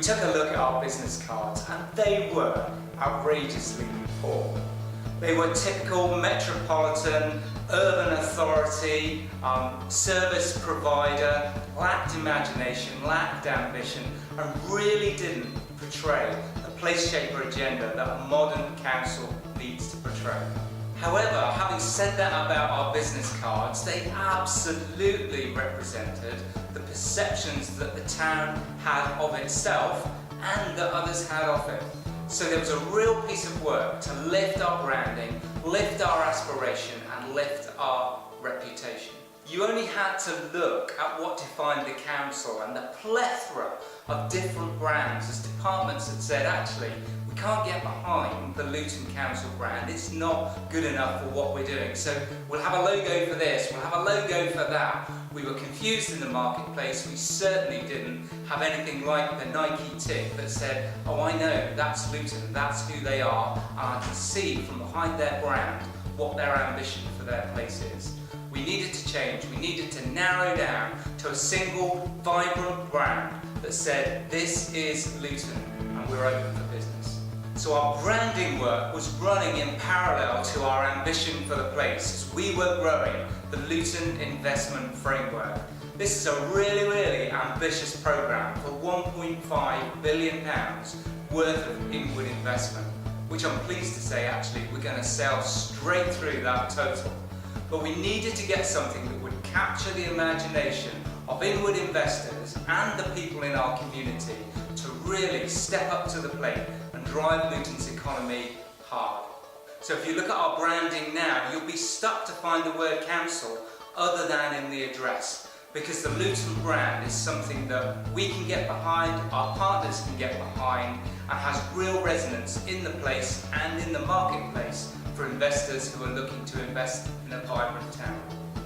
took a look at our business cards and they were outrageously poor. They were typical metropolitan, urban authority, service provider, lacked imagination, lacked ambition, and really didn't portray the place shaper agenda that a modern council needs to portray. However, having said that about our business cards, they absolutely represented the perceptions that the town had of itself and that others had of it. So there was a real piece of work to lift our branding, lift our aspiration and lift our reputation. You only had to look at what defined the council and the plethora of different brands as departments had said, actually, we can't get behind the Luton Council brand, it's not good enough for what we're doing. So we'll have a logo for this, we'll have a logo for that. We were confused in the marketplace, we certainly didn't have anything like the Nike tick that said, oh I know, that's Luton, that's who they are, and I can see from behind their brand what their ambition for their place is. We needed to change, we needed to narrow down to a single, vibrant brand that said, this is Luton and we're open for business. So our branding work was running in parallel to our ambition for the place as we were growing the Luton Investment Framework. This is a really ambitious programme for £1.5 billion worth of inward investment, which I'm pleased to say actually we're going to sail straight through that total. But we needed to get something that would capture the imagination of inward investors and the people in our community to really step up to the plate and drive Luton's economy hard. So if you look at our branding now, you'll be stuck to find the word council other than in the address, because the Luton brand is something that we can get behind, our partners can get behind, and has real resonance in the place and in the marketplace for investors who are looking to invest in a vibrant town.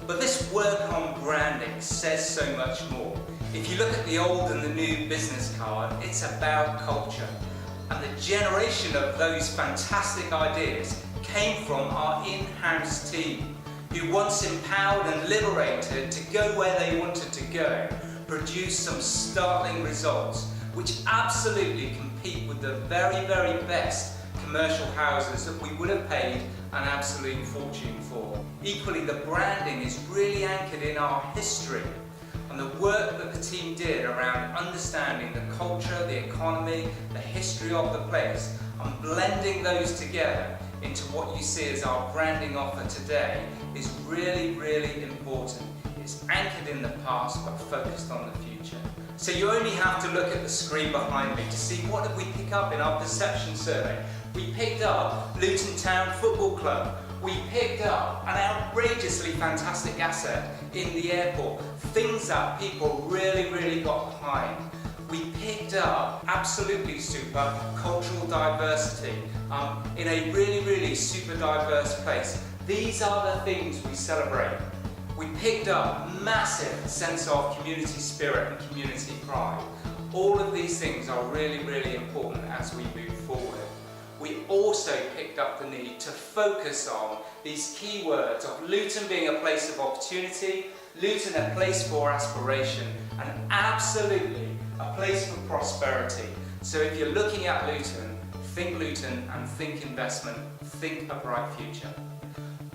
But this work on branding says so much more. If you look at the old and the new business card, it's about culture. And the generation of those fantastic ideas came from our in-house team, who once empowered and liberated to go where they wanted to go, produced some startling results which absolutely compete with the very best commercial houses that we would have paid an absolute fortune for. Equally, the branding is really anchored in our history and the work that the team did around understanding the culture, the economy, the history of the place, and blending those together into what you see as our branding offer today is really important. It's anchored in the past but focused on the future. So you only have to look at the screen behind me to see what did we pick up in our perception survey. We picked up Luton Town Football Club. We picked up an outrageously fantastic asset in the airport. Things that people really got behind. We picked up absolutely super cultural diversity in a really super diverse place. These are the things we celebrate. We picked up massive sense of community spirit and community pride. All of these things are really important as we move forward. We also picked up the need to focus on these key words of Luton being a place of opportunity, Luton a place for aspiration, and absolutely a place for prosperity. So if you're looking at Luton and think investment, think a bright future.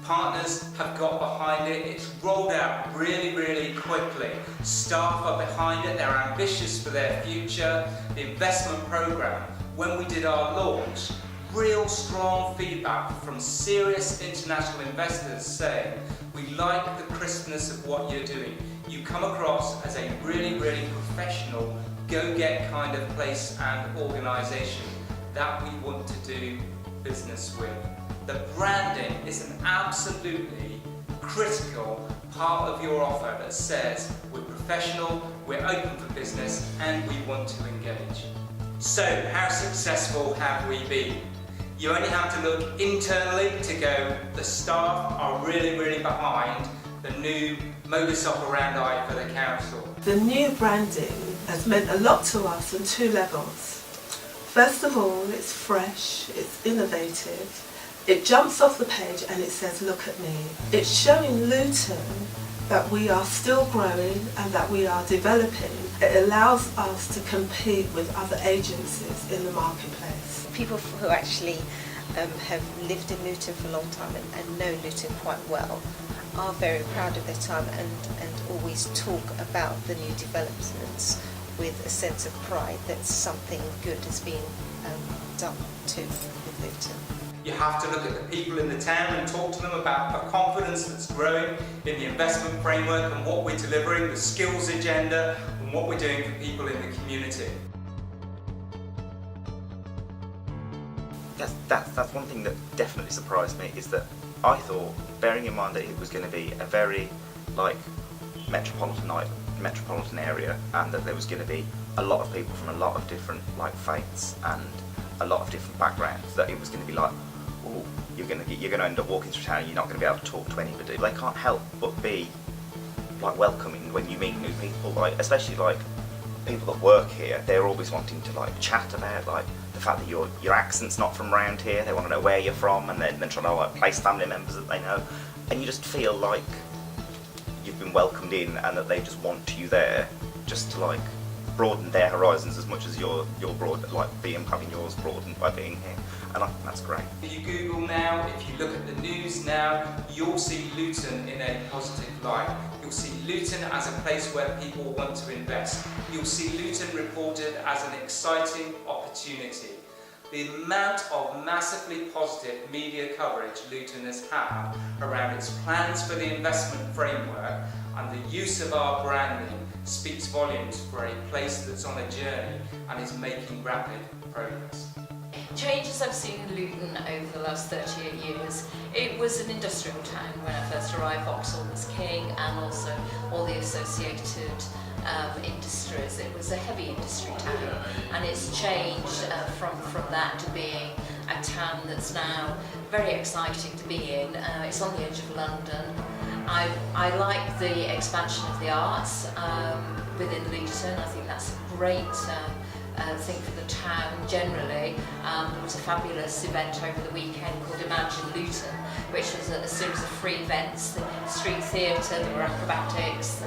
Partners have got behind it, it's rolled out really quickly. Staff are behind it, they're ambitious for their future. The investment programme, when we did our launch, real strong feedback from serious international investors saying, we like the crispness of what you're doing. You come across as a really professional, go-get kind of place and organisation that we want to do business with. The branding is an absolutely critical part of your offer that says we're professional, we're open for business, and we want to engage. So, how successful have we been? You only have to look internally to go, the staff are really behind the new modus operandi for the council. The new branding has meant a lot to us on two levels. First of all, it's fresh, it's innovative, it jumps off the page and it says, look at me. It's showing Luton that we are still growing and that we are developing, it allows us to compete with other agencies in the marketplace. People who actually have lived in Luton for a long time and know Luton quite well are very proud of their time and always talk about the new developments with a sense of pride that something good has been done to with Luton. You have to look at the people in the town and talk to them about the confidence that's growing in the investment framework and what we're delivering, the skills agenda and what we're doing for people in the community. That's one thing that definitely surprised me, is that I thought, bearing in mind that it was going to be a very metropolitan area, and that there was going to be a lot of people from a lot of different faiths and a lot of different backgrounds, that it was going to be like, oh, you're going to end up walking through town and you're not going to be able to talk to anybody. They can't help but be welcoming when you meet new people, especially people that work here. They're always wanting to chat about the fact that your accent's not from around here. They want to know where you're from, and then trying to place family members that they know, and you just feel like you've been welcomed in, and that they just want you there just to broaden their horizons as much as you're broad, having yours broadened by being here, and I think that's great. If you Google now, if you look at the news now, you'll see Luton in a positive light. You'll see Luton as a place where people want to invest. You'll see Luton reported as an exciting opportunity. The amount of massively positive media coverage Luton has had around its plans for the investment framework and the use of our branding speaks volumes for a place that's on a journey and is making rapid progress. Changes I've seen in Luton over the last 38 years. It was an industrial town when I first arrived. Vauxhall was king, and also all the associated industries. It was a heavy industry town, and it's changed from that to being a town that's now very exciting to be in. It's on the edge of London. I like the expansion of the arts within Luton. I think that's a great thing for the town generally. There was a fabulous event over the weekend called Imagine Luton, which was a series of free events, the street theatre, there were acrobatics,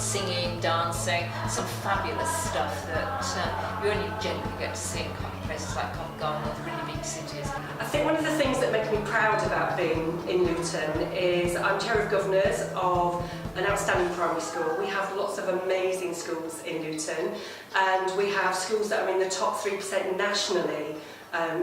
singing, dancing, some fabulous stuff that you only generally get to see in places like Covent Garden or really big cities. I think one of the things that make me proud about being in Luton is I'm Chair of Governors of an outstanding primary school. We have lots of amazing schools in Luton, and we have schools that are in the top 3% nationally,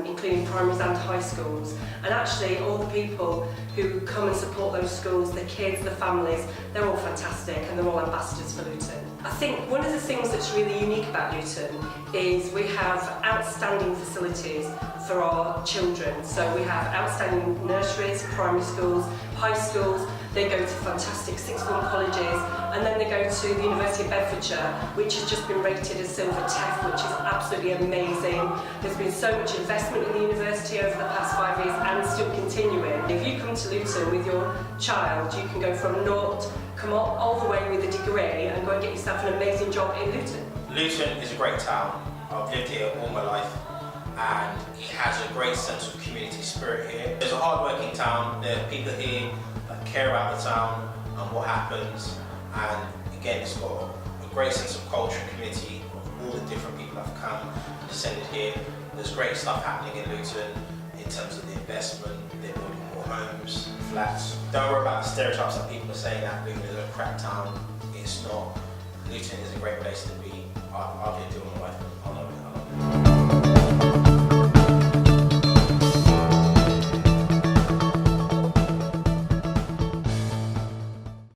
including primaries and high schools. And actually all the people who come and support those schools, the kids, the families, they're all fantastic and they're all ambassadors for Luton. I think one of the things that's really unique about Luton is we have outstanding facilities for our children. So we have outstanding nurseries, primary schools, high schools. They go to fantastic sixth form colleges, and then they go to the University of Bedfordshire, which has just been rated as Silver TEF, which is absolutely amazing. There's been so much investment in the university over the past 5 years and still continuing. If you come to Luton with your child, you can go from naught, come all the way with a degree and go and get yourself an amazing job in Luton. Luton is a great town. I've lived here all my life, and it has a great sense of community spirit here. It's a hard-working town. There are people here that care about the town and what happens, and again, it's got a great sense of culture and community of all the different people that have come and descended here. There's great stuff happening in Luton in terms of the investment. They're building more homes, flats. Don't worry about the stereotypes that people are saying that Luton is a crap town. It's not. Luton is a great place to be. I've lived here all my life, and I